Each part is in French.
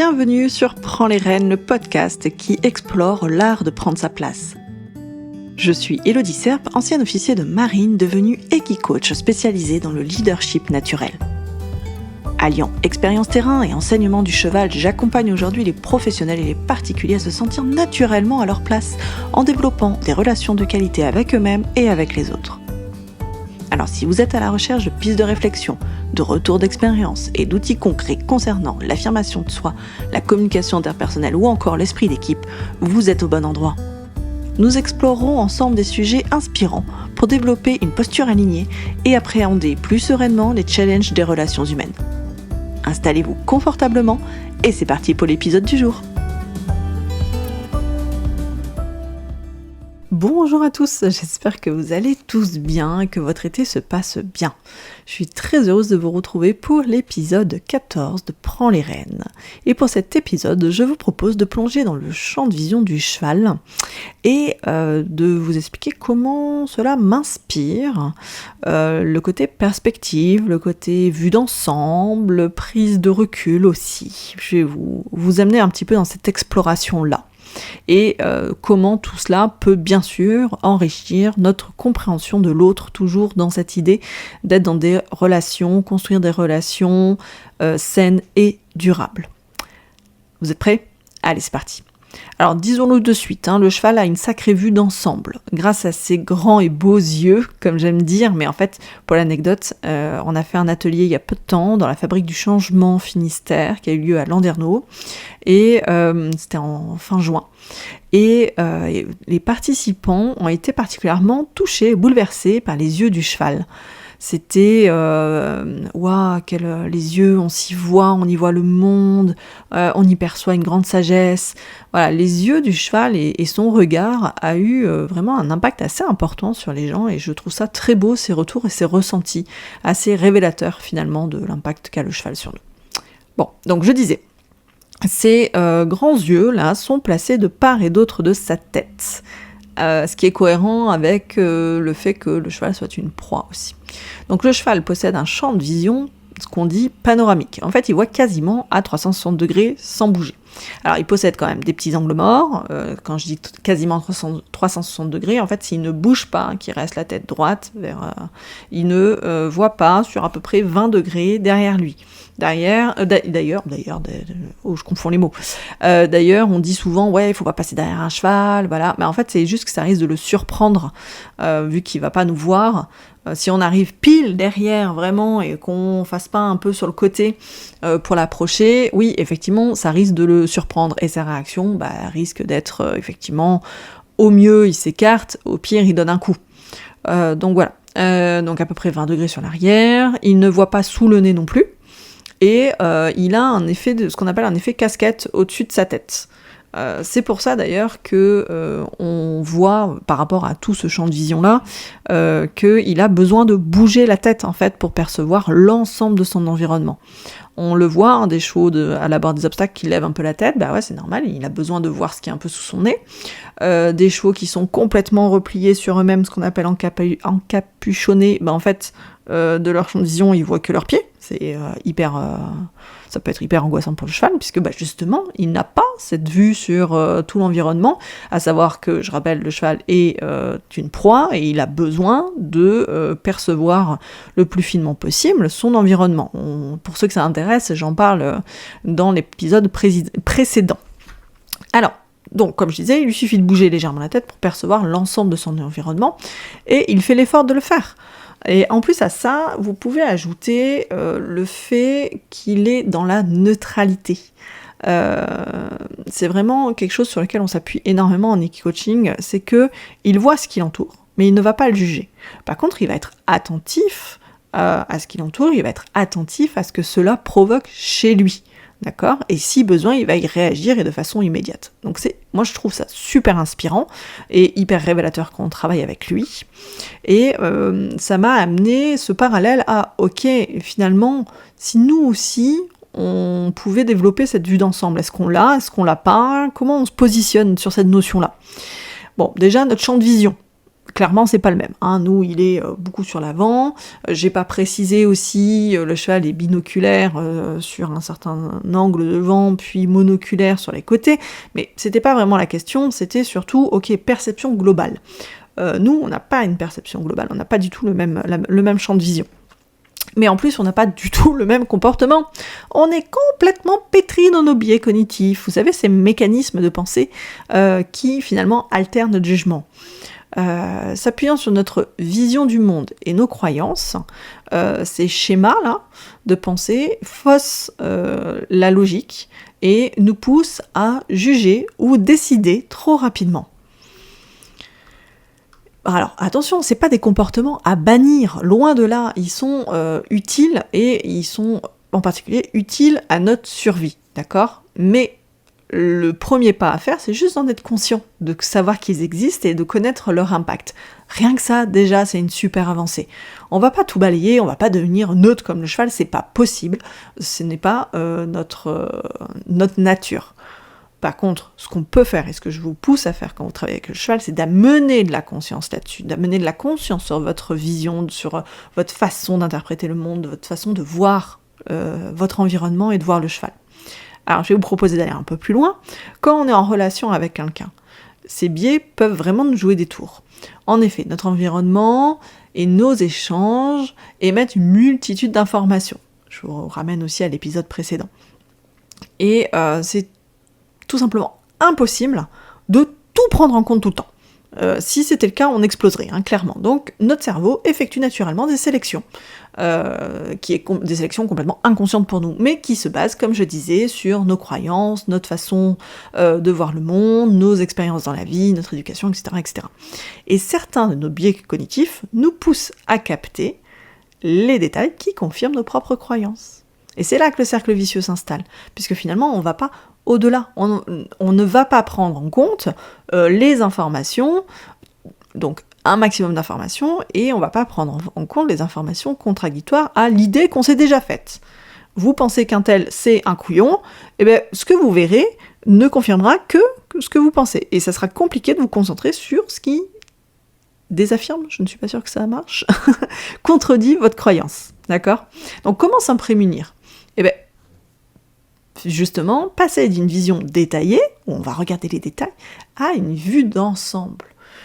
Bienvenue sur Prends les rênes, le podcast qui explore l'art de prendre sa place. Je suis Élodie Serp, ancienne officier de marine devenue équicoach spécialisée dans le leadership naturel. Alliant expérience terrain et enseignement du cheval, j'accompagne aujourd'hui les professionnels et les particuliers à se sentir naturellement à leur place en développant des relations de qualité avec eux-mêmes et avec les autres. Alors si vous êtes à la recherche de pistes de réflexion, de retours d'expérience et d'outils concrets concernant l'affirmation de soi, la communication interpersonnelle ou encore l'esprit d'équipe, vous êtes au bon endroit. Nous explorerons ensemble des sujets inspirants pour développer une posture alignée et appréhender plus sereinement les challenges des relations humaines. Installez-vous confortablement et c'est parti pour l'épisode du jour. Bonjour à tous, j'espère que vous allez tous bien et que votre été se passe bien. Je suis très heureuse de vous retrouver pour l'épisode 14 de Prends les rênes. Et pour cet épisode, je vous propose de plonger dans le champ de vision du cheval et de vous expliquer comment cela m'inspire. Le côté perspective, le côté vue d'ensemble, prise de recul aussi. Je vais vous amener un petit peu dans cette exploration-là. Et comment tout cela peut bien sûr enrichir notre compréhension de l'autre, toujours dans cette idée d'être dans des relations, construire des relations saines et durables. Vous êtes prêts ? Allez, c'est parti. Alors disons-le de suite, le cheval a une sacrée vue d'ensemble, grâce à ses grands et beaux yeux, comme j'aime dire, mais en fait, pour l'anecdote, on a fait un atelier il y a peu de temps dans la fabrique du changement Finistère, qui a eu lieu à Landerneau, et c'était en fin juin. Et les participants ont été particulièrement touchés, bouleversés par les yeux du cheval. C'était, les yeux, on s'y voit, on y voit le monde, on y perçoit une grande sagesse. Voilà, les yeux du cheval et son regard a eu vraiment un impact assez important sur les gens et je trouve ça très beau, ces retours et ces ressentis, assez révélateurs finalement de l'impact qu'a le cheval sur nous. Bon, donc je disais, ces grands yeux là sont placés de part et d'autre de sa tête. Ce qui est cohérent avec le fait que le cheval soit une proie aussi. Donc le cheval possède un champ de vision, ce qu'on dit panoramique. En fait, il voit quasiment à 360 degrés sans bouger. Alors, il possède quand même des petits angles morts. Quand je dis quasiment 360 degrés, en fait, s'il ne bouge pas, qu'il reste la tête droite, il ne voit pas sur à peu près 20 degrés derrière lui. D'ailleurs, je confonds les mots. D'ailleurs, on dit souvent, il faut pas passer derrière un cheval, voilà. Mais en fait, c'est juste que ça risque de le surprendre, vu qu'il va pas nous voir. Si on arrive pile derrière, vraiment, et qu'on fasse pas un peu sur le côté pour l'approcher, oui, effectivement, ça risque de le surprendre. Et sa réaction, risque d'être, effectivement, au mieux, il s'écarte, au pire, il donne un coup. Donc voilà. Donc à peu près 20 degrés sur l'arrière. Il ne voit pas sous le nez non plus. Et il a un effet ce qu'on appelle un effet casquette au-dessus de sa tête. C'est pour ça d'ailleurs que on voit par rapport à tout ce champ de vision-là qu'il a besoin de bouger la tête en fait pour percevoir l'ensemble de son environnement. On le voit, des chevaux à l'abord des obstacles qui lèvent un peu la tête, c'est normal, il a besoin de voir ce qui est un peu sous son nez. Des chevaux qui sont complètement repliés sur eux-mêmes, ce qu'on appelle encapuchonnés, en fait, de leur champ de vision, ils voient que leurs pieds. C'est ça peut être hyper angoissant pour le cheval, puisque justement, il n'a pas cette vue sur tout l'environnement, à savoir que, je rappelle, le cheval est une proie, et il a besoin de percevoir le plus finement possible son environnement. Pour ceux que ça intéresse, j'en parle dans l'épisode précédent. Alors, donc, comme je disais, il lui suffit de bouger légèrement la tête pour percevoir l'ensemble de son environnement, et il fait l'effort de le faire. Et en plus à ça, vous pouvez ajouter le fait qu'il est dans la neutralité. C'est vraiment quelque chose sur lequel on s'appuie énormément en equi-coaching, c'est que il voit ce qui l'entoure, mais il ne va pas le juger. Par contre, il va être attentif à ce qui l'entoure, il va être attentif à ce que cela provoque chez lui. D'accord ? Et si besoin, il va y réagir et de façon immédiate. Donc moi je trouve ça super inspirant et hyper révélateur quand on travaille avec lui. Et ça m'a amené ce parallèle à, ok, finalement, si nous aussi, on pouvait développer cette vue d'ensemble, est-ce qu'on l'a, est-ce qu'on l'a pas ? Comment on se positionne sur cette notion-là ? Bon, déjà, notre champ de vision. clairement, c'est pas le même. Hein. Nous, il est beaucoup sur l'avant. J'ai pas précisé aussi, le cheval est binoculaire sur un certain angle de vent, puis monoculaire sur les côtés. Mais c'était pas vraiment la question, c'était surtout, ok, perception globale. Nous, on n'a pas une perception globale, on n'a pas du tout le même champ de vision. Mais en plus, on n'a pas du tout le même comportement. On est complètement pétri dans nos biais cognitifs. Vous savez, ces mécanismes de pensée qui, finalement, altèrent notre jugement. S'appuyant sur notre vision du monde et nos croyances, ces schémas-là de pensée faussent la logique et nous poussent à juger ou décider trop rapidement. Alors attention, c'est pas des comportements à bannir, loin de là, ils sont utiles et ils sont en particulier utiles à notre survie, d'accord ? Mais le premier pas à faire, c'est juste d'en être conscient, de savoir qu'ils existent et de connaître leur impact. Rien que ça, déjà, c'est une super avancée. On va pas tout balayer, on va pas devenir neutre comme le cheval, c'est pas possible, ce n'est pas notre nature. Par contre, ce qu'on peut faire, et ce que je vous pousse à faire quand vous travaillez avec le cheval, c'est d'amener de la conscience là-dessus, d'amener de la conscience sur votre vision, sur votre façon d'interpréter le monde, votre façon de voir votre environnement et de voir le cheval. Alors, je vais vous proposer d'aller un peu plus loin. Quand on est en relation avec quelqu'un, ces biais peuvent vraiment nous jouer des tours. En effet, notre environnement et nos échanges émettent une multitude d'informations. Je vous ramène aussi à l'épisode précédent. Et c'est tout simplement impossible de tout prendre en compte tout le temps. Si c'était le cas, on exploserait, clairement. Donc, notre cerveau effectue naturellement des sélections, des sélections complètement inconscientes pour nous, mais qui se basent, comme je disais, sur nos croyances, notre façon de voir le monde, nos expériences dans la vie, notre éducation, etc., etc. Et certains de nos biais cognitifs nous poussent à capter les détails qui confirment nos propres croyances. Et c'est là que le cercle vicieux s'installe, puisque finalement, on ne va pas au-delà. On ne va pas prendre en compte les informations, donc un maximum d'informations, et on ne va pas prendre en compte les informations contradictoires à l'idée qu'on s'est déjà faite. Vous pensez qu'un tel, c'est un couillon, et bien ce que vous verrez ne confirmera que ce que vous pensez. Et ça sera compliqué de vous concentrer sur ce qui désaffirme, je ne suis pas sûre que ça marche, contredit votre croyance. D'accord ? Donc comment s'en prémunir ? Eh bien, justement, passer d'une vision détaillée, où on va regarder les détails, à une vue d'ensemble.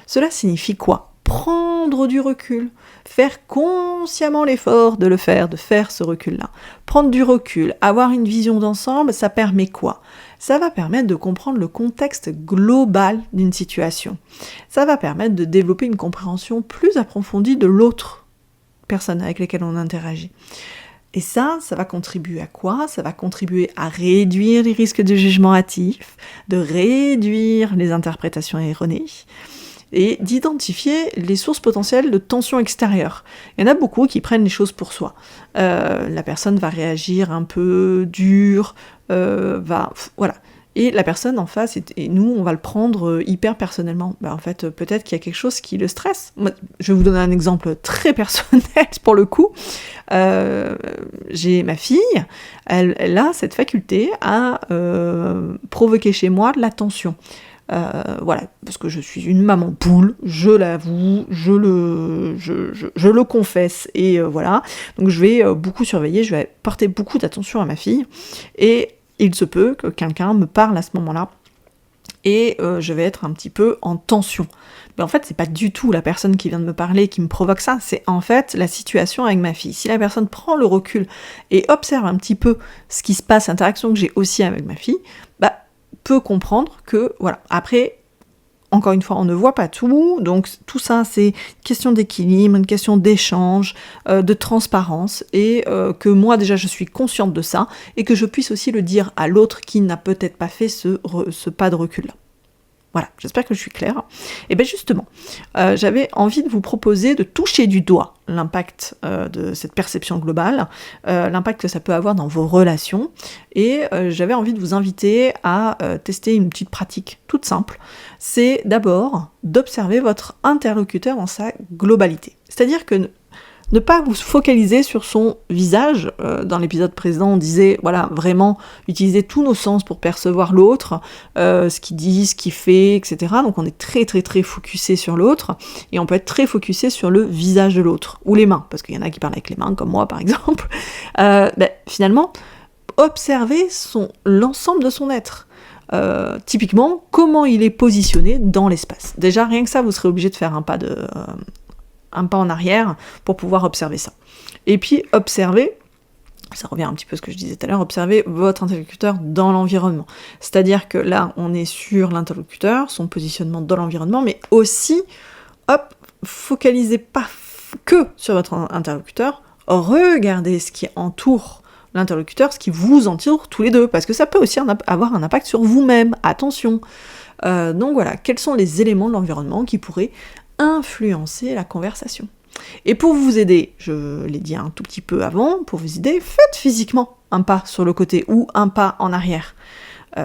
Cela signifie quoi ? Prendre du recul, faire consciemment l'effort de faire ce recul-là. Prendre du recul, avoir une vision d'ensemble, ça permet quoi ? Ça va permettre de comprendre le contexte global d'une situation. Ça va permettre de développer une compréhension plus approfondie de l'autre personne avec laquelle on interagit. Et ça va contribuer à quoi ? Ça va contribuer à réduire les risques de jugement hâtif, de réduire les interprétations erronées, et d'identifier les sources potentielles de tensions extérieures. Il y en a beaucoup qui prennent les choses pour soi. La personne va réagir un peu dur, voilà. Et la personne en face, et nous, on va le prendre hyper personnellement. En fait, peut-être qu'il y a quelque chose qui le stresse. Moi, je vais vous donner un exemple très personnel pour le coup. J'ai ma fille, elle a cette faculté à provoquer chez moi de la tension. Voilà, parce que je suis une maman poule, je l'avoue, je le confesse, et voilà. Donc je vais beaucoup surveiller, je vais porter beaucoup d'attention à ma fille, et il se peut que quelqu'un me parle à ce moment-là, et je vais être un petit peu en tension. Mais en fait, c'est pas du tout la personne qui vient de me parler qui me provoque ça, c'est en fait la situation avec ma fille. Si la personne prend le recul et observe un petit peu ce qui se passe, l'interaction que j'ai aussi avec ma fille, peut comprendre que, voilà, après, encore une fois, on ne voit pas tout, donc tout ça, c'est une question d'équilibre, une question d'échange, de transparence, et que moi, déjà, je suis consciente de ça, et que je puisse aussi le dire à l'autre qui n'a peut-être pas fait ce pas de recul-là. Voilà, j'espère que je suis claire. Et bien justement, j'avais envie de vous proposer de toucher du doigt l'impact de cette perception globale, l'impact que ça peut avoir dans vos relations, et j'avais envie de vous inviter à tester une petite pratique toute simple. C'est d'abord d'observer votre interlocuteur dans sa globalité. C'est-à-dire que Ne pas vous focaliser sur son visage. Dans l'épisode précédent, on disait, voilà, vraiment utiliser tous nos sens pour percevoir l'autre, ce qu'il dit, ce qu'il fait, etc. Donc on est très très très focusé sur l'autre, et on peut être très focusé sur le visage de l'autre, ou les mains, parce qu'il y en a qui parlent avec les mains, comme moi par exemple. Finalement, observer l'ensemble de son être. Typiquement, comment il est positionné dans l'espace. Déjà, rien que ça, vous serez obligé de faire un pas en arrière pour pouvoir observer ça. Et puis, observer, ça revient un petit peu à ce que je disais tout à l'heure, observer votre interlocuteur dans l'environnement. C'est-à-dire que là, on est sur l'interlocuteur, son positionnement dans l'environnement, mais aussi, focalisez pas que sur votre interlocuteur, regardez ce qui entoure l'interlocuteur, ce qui vous entoure tous les deux, parce que ça peut aussi avoir un impact sur vous-même, attention. Donc voilà, quels sont les éléments de l'environnement qui pourraient influencer la conversation. Et pour vous aider, je l'ai dit un tout petit peu avant, pour vous aider, faites physiquement un pas sur le côté ou un pas en arrière.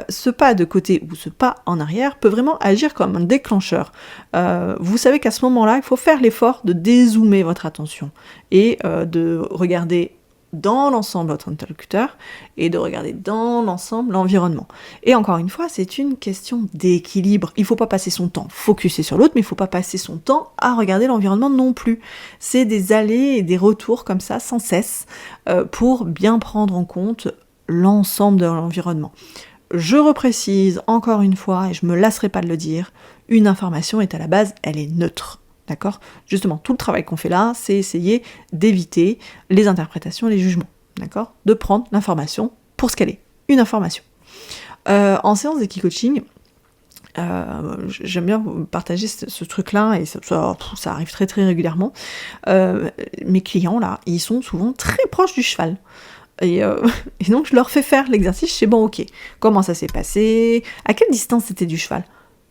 Ce pas de côté ou ce pas en arrière peut vraiment agir comme un déclencheur. Vous savez qu'à ce moment-là, il faut faire l'effort de dézoomer votre attention et de regarder dans l'ensemble votre interlocuteur et de regarder dans l'ensemble l'environnement. Et encore une fois, c'est une question d'équilibre. Il ne faut pas passer son temps focusé sur l'autre, mais il ne faut pas passer son temps à regarder l'environnement non plus. C'est des allers et des retours comme ça, sans cesse, pour bien prendre en compte l'ensemble de l'environnement. Je reprécise encore une fois, et je ne me lasserai pas de le dire, une information est à la base, elle est neutre. D'accord ? Justement, tout le travail qu'on fait là, c'est essayer d'éviter les interprétations et les jugements. D'accord ? De prendre l'information pour ce qu'elle est, une information. En séance d'Eki-Coaching, j'aime bien partager ce truc-là, et ça arrive très très régulièrement. Mes clients, là, ils sont souvent très proches du cheval. Et donc, je leur fais faire l'exercice, je sais, bon, ok, comment ça s'est passé ? À quelle distance c'était du cheval ?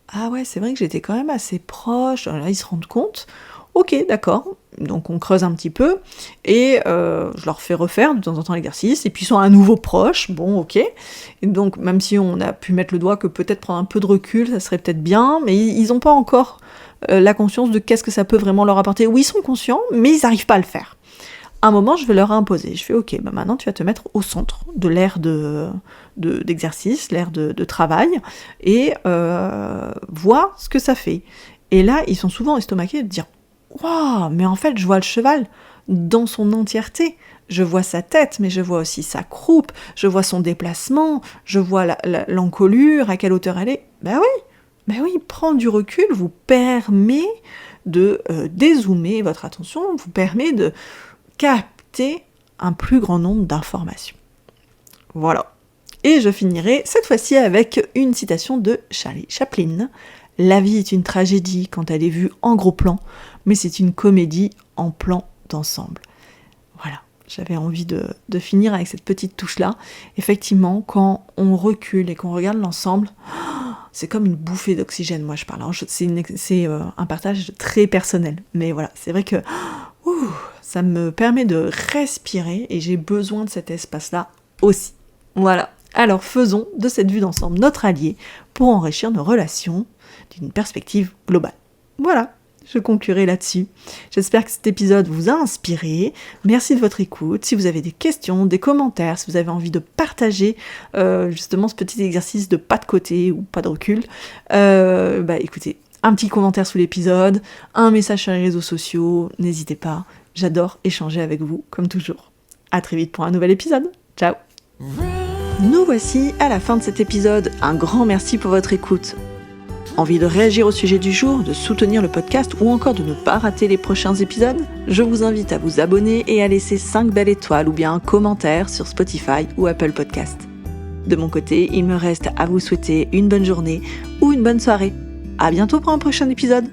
Ah ouais, c'est vrai que j'étais quand même assez proche. Là, ils se rendent compte. Ok, d'accord. Donc, on creuse un petit peu. Et je leur fais refaire de temps en temps l'exercice. Et puis, ils sont à nouveau proches. Bon, ok. Et donc, même si on a pu mettre le doigt que peut-être prendre un peu de recul, ça serait peut-être bien. Mais ils n'ont pas encore la conscience de qu'est-ce que ça peut vraiment leur apporter. Oui, ils sont conscients, mais ils n'arrivent pas à le faire. À un moment, je vais leur imposer. Je fais, ok, maintenant, tu vas te mettre au centre de l'aire d'exercice, l'aire de travail, et vois ce que ça fait. Et là, ils sont souvent estomaqués de dire, waouh, mais en fait, je vois le cheval dans son entièreté. Je vois sa tête, mais je vois aussi sa croupe, je vois son déplacement, je vois l'encolure, à quelle hauteur elle est. Ben oui, prendre du recul vous permet de dézoomer votre attention, vous permet de capter un plus grand nombre d'informations. Voilà. Et je finirai cette fois-ci avec une citation de Charlie Chaplin. « La vie est une tragédie quand elle est vue en gros plan, mais c'est une comédie en plan d'ensemble. » Voilà, j'avais envie de finir avec cette petite touche-là. Effectivement, quand on recule et qu'on regarde l'ensemble, c'est comme une bouffée d'oxygène, moi je parle. C'est un partage très personnel, mais voilà, c'est vrai que ça me permet de respirer et j'ai besoin de cet espace-là aussi. Voilà. Alors faisons de cette vue d'ensemble notre allié pour enrichir nos relations d'une perspective globale. Voilà, je conclurai là-dessus. J'espère que cet épisode vous a inspiré. Merci de votre écoute. Si vous avez des questions, des commentaires, si vous avez envie de partager justement ce petit exercice de pas de côté ou pas de recul, écoutez, un petit commentaire sous l'épisode, un message sur les réseaux sociaux, n'hésitez pas. J'adore échanger avec vous, comme toujours. À très vite pour un nouvel épisode. Ciao. Nous voici à la fin de cet épisode. Un grand merci pour votre écoute. Envie de réagir au sujet du jour, de soutenir le podcast ou encore de ne pas rater les prochains épisodes ? Je vous invite à vous abonner et à laisser 5 belles étoiles ou bien un commentaire sur Spotify ou Apple Podcast. De mon côté, il me reste à vous souhaiter une bonne journée ou une bonne soirée. À bientôt pour un prochain épisode.